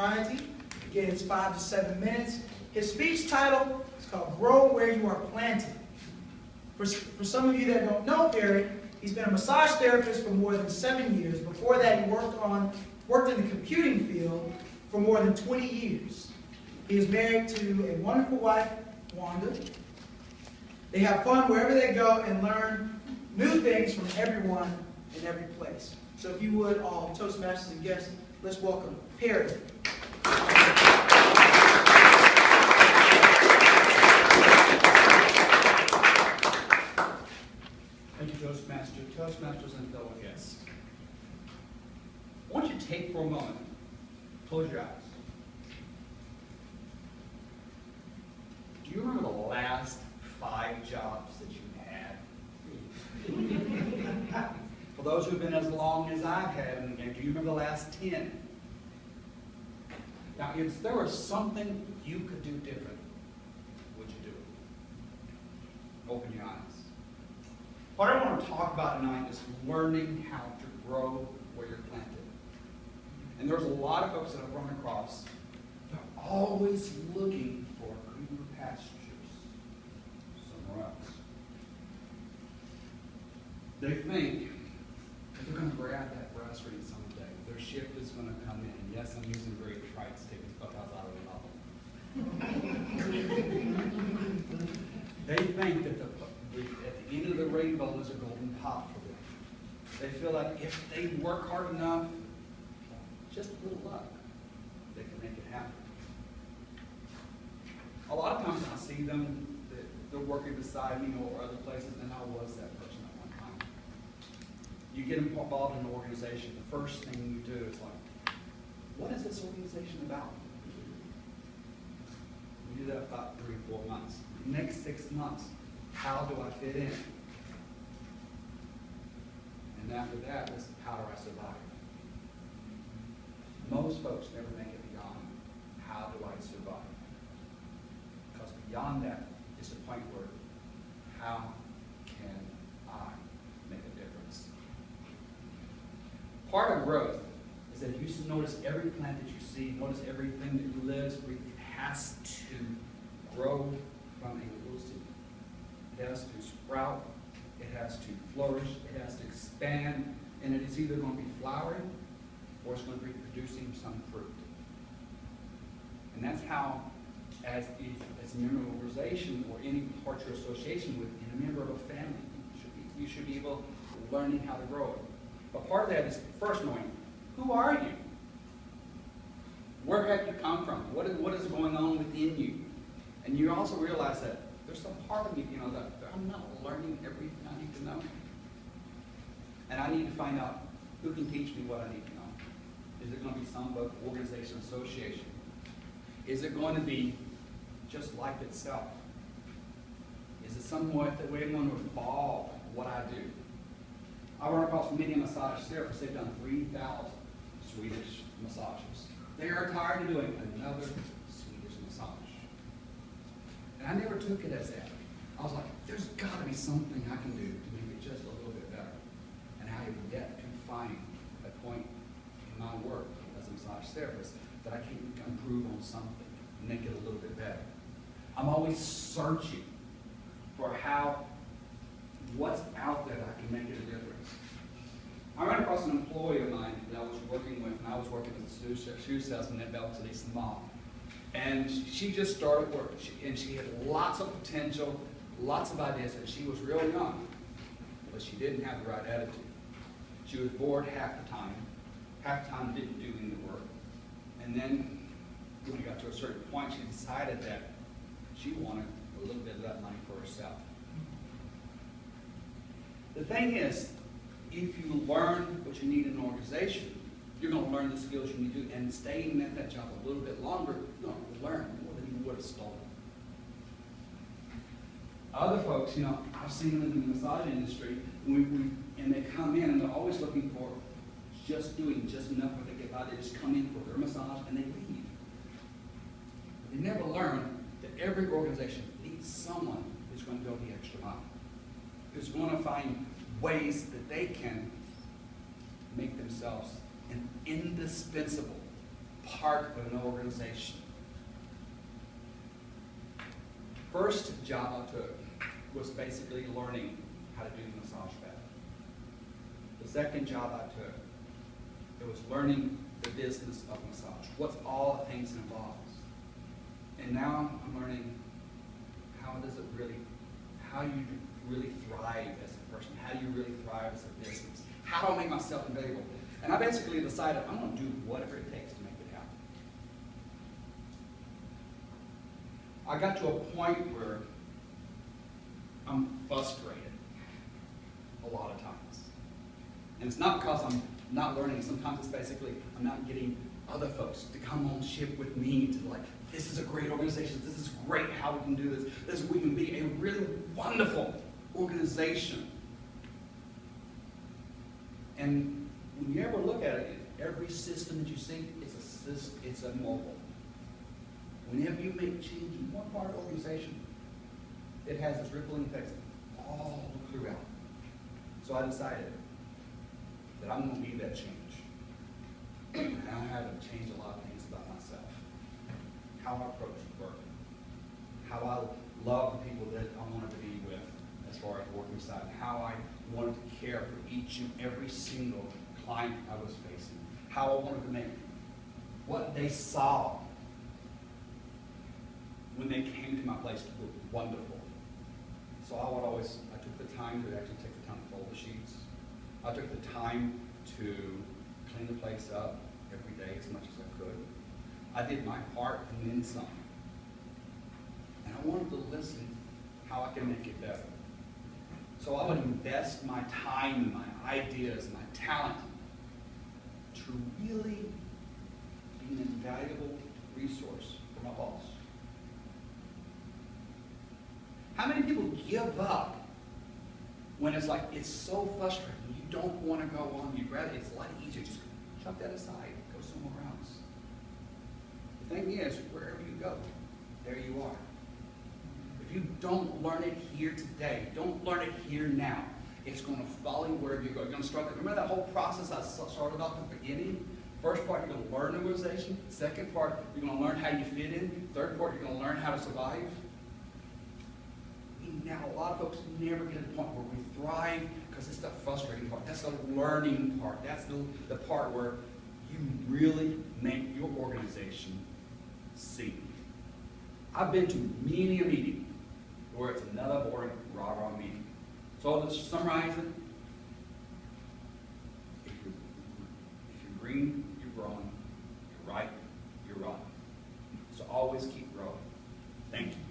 variety. Again, it's 5 to 7 minutes. His speech title is called Grow Where You Are Planted. For some of you that don't know Perry, he's been a massage therapist for more than 7 years. Before that, he worked in the computing field for more than 20 years. He is married to a wonderful wife, Wanda. They have fun wherever they go and learn new things from everyone in every place. So if you would, all Toastmasters and guests, let's welcome Perry. Thank you, Toastmasters and fellow guests. I want you to take for a moment, close your eyes. Do you remember the last 5 jobs that you had? For those who've been as long as I've had in the game, do you remember the last 10? Now, if there was something you could do different, would you do it? Open your eyes. What I want to talk about tonight is learning how to grow where you're planted. And there's a lot of folks that I've run across, they're always looking for greener pastures somewhere else. They think that they're going to grab that grocery someday. Their shift is going to come in. And yes, I'm using very trite statements because I was out of the novel. They think that at the end of the rainbow is a golden pot for them. They feel like if they work hard enough, just a little luck, they can make it happen. A lot of times I see them, they're working beside me or other places, and I was that person at one time. You get involved in an organization, the first thing you do is like, what is this organization about? You do that about 3 or 4 months. Next 6 months, how do I fit in? And after that, it's how do I survive? Most folks never make it beyond how do I survive? Because beyond that is the point where how can I make a difference? Part of growth is that you notice every plant that you see, notice everything that lives, it has to grow from a little seed. It has to sprout, it has to flourish, it has to expand, and it is either going to be flowering or it's going to be producing some fruit. And that's how, as a member of an organization or any part you're association with, and a member of a family, you should be able to learning how to grow it. But part of that is first knowing, who are you? Where have you come from? What is going on within you? And you also realize that there's some part of me, that I'm not learning everything I need to know. And I need to find out who can teach me what I need to know. Is it going to be some organization, association? Is it going to be just life itself? Is it somewhat the way I'm going to evolve what I do? I run across many massage therapists. They've done 3,000 Swedish massages. They are tired of doing another Swedish massage. And I never took it as that. I was like, there's got to be something I can do to make it just a little bit better. And I have yet to find a point in my work as a massage therapist that I can improve on something and make it a little bit better. I'm always searching for what's out there that I can make it a difference. I ran across an employee of mine that I was working with, and I was working as a shoe salesman at Beltadis Mall. And she just started work, and she had lots of potential, lots of ideas, and she was real young, but she didn't have the right attitude. She was bored half the time didn't do any work. And then when we got to a certain point, she decided that she wanted a little bit of that money for herself. The thing is, if you learn what you need in an organization, you're going to learn the skills you need to do, and staying at that job a little bit longer, you're going to learn more than you would have stolen. Other folks, I've seen them in the massage industry, and they come in and they're always looking for just doing just enough where they get by. They just come in for their massage and they leave. They never learn that every organization needs someone who's going to go the extra mile, who's going to find ways that they can make themselves an indispensable part of an organization. First job I took was basically learning how to do the massage bath. The second job I took, it was learning the business of massage. What's all the things it involves. And now I'm learning how you really thrive as a person. How do you really thrive as a business? How do I make myself available? And I basically decided I'm going to do whatever it takes to make it happen. I got to a point where I'm frustrated a lot of times. And it's not because I'm not learning. Sometimes it's basically I'm not getting other folks to come on ship with me to like, this is a great organization. This is great how we can do this. We can be a really wonderful organization. And when you ever look at it, every system that you see, it's a mobile. Whenever you make change in one part of the organization, it has its rippling effects all throughout. So I decided that I'm going to be that change. And I had to change a lot of things about myself. How I approach work. How I love the people that I wanted to be with as far as working side. How I wanted to care for each and every single client I was facing. How I wanted to make what they saw when they came to my place to look wonderful. So I took the time to actually take the time to fold the sheets. I took the time to clean the place up every day as much as I could. I did my part and then some. And I wanted to listen how I can make it better. So I would invest my time and my ideas and my talent to really be an invaluable resource for my boss. How many people give up when it's like, it's so frustrating, you don't want to go on, you'd rather, it's a lot easier, just chuck that aside, go somewhere else. The thing is, wherever you go, there you are. If you don't learn it here today, don't learn it here now, it's going to follow you wherever you go. You're going to struggle. Remember that whole process I started off at the beginning? First part, you're going to learn the organization. Second part, you're going to learn how you fit in. Third part, you're going to learn how to survive. Now, a lot of folks never get to the point where we thrive because it's the frustrating part. That's the learning part. That's the part where you really make your organization sing. I've been to many a meeting where it's another boring rah-rah meeting. So to summarize it, if you're green, you're growing. If you're right, you're right. So always keep growing. Thank you.